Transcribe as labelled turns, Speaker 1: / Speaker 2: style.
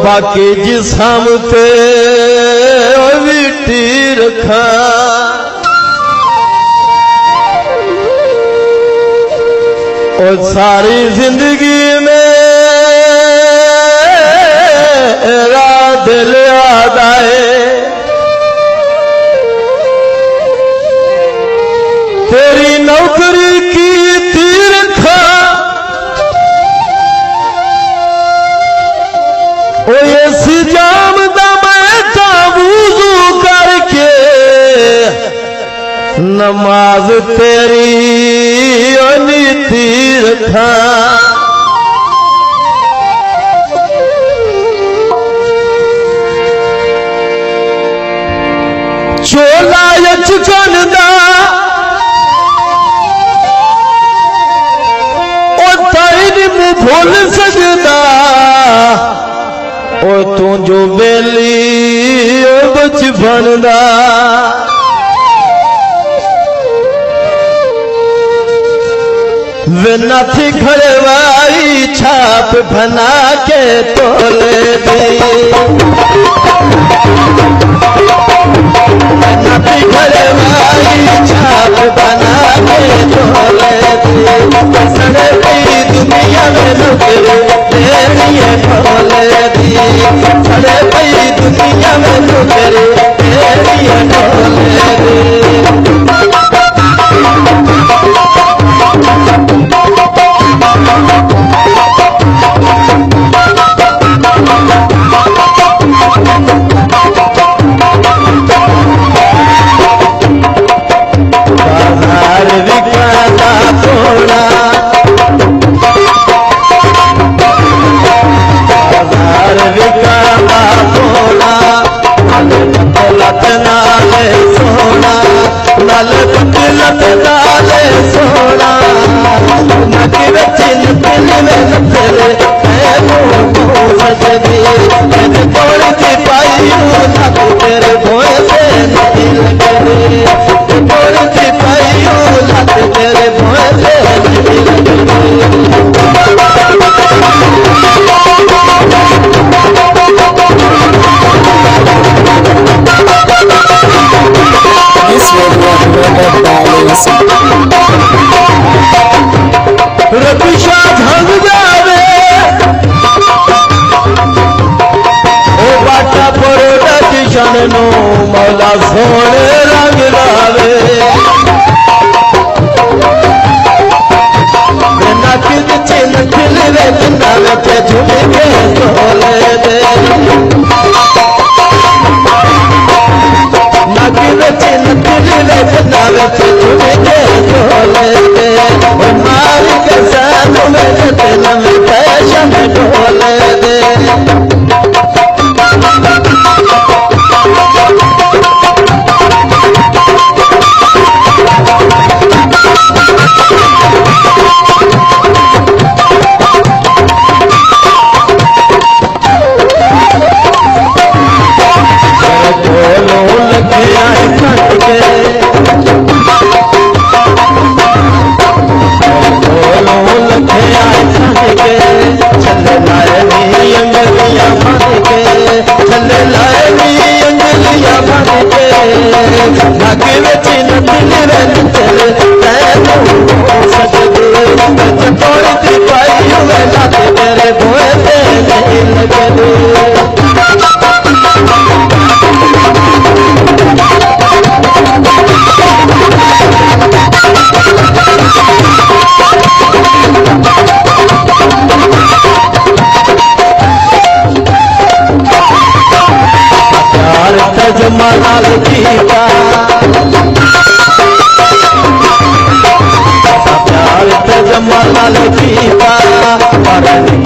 Speaker 1: बाकी जिसम ते विटी रखा और सारी जिंदगी में मेरा दिल याद आए तेरी नौकरी की तीरखा ऐसी जामदा मैं ताबूजू करके नमाज तेरी नीति रखा चोला यचकनदा और ताइन मुँह भूल सकदा ओ तू जो बेली ओ बचपन दा वे नाथी घरवाई छाप बना के तोले दी नाथी घरवाई छाप बना के तोले दी सड़े गई दुनिया में नौकरी तेरी ढोले दी सड़े गई दुनिया में नौकरी तेरी ढोले दी बाजार विकाला थोड़ा बाजार विकाला थोड़ा लत नाले सोना नल लत नाले सोना नकी चिन दिल में तेरे सजदी तोड़ की पाई लत तेरे भोए से नहीं लगे तोड़ की पाई लत तेरे भोए से नहीं लगे रबिशा भंग जावे ओ बाटा परोड़ा किशन नो मौला सोने रंग लावे बिना किद चिन खिलवे बिंदावे ते झूमे के सोले दे नाकिद चिन खिलवे बिंदावे ते झूमे के सोले दे मारी के साथ में दिल में पैशन ढोले दे मारनी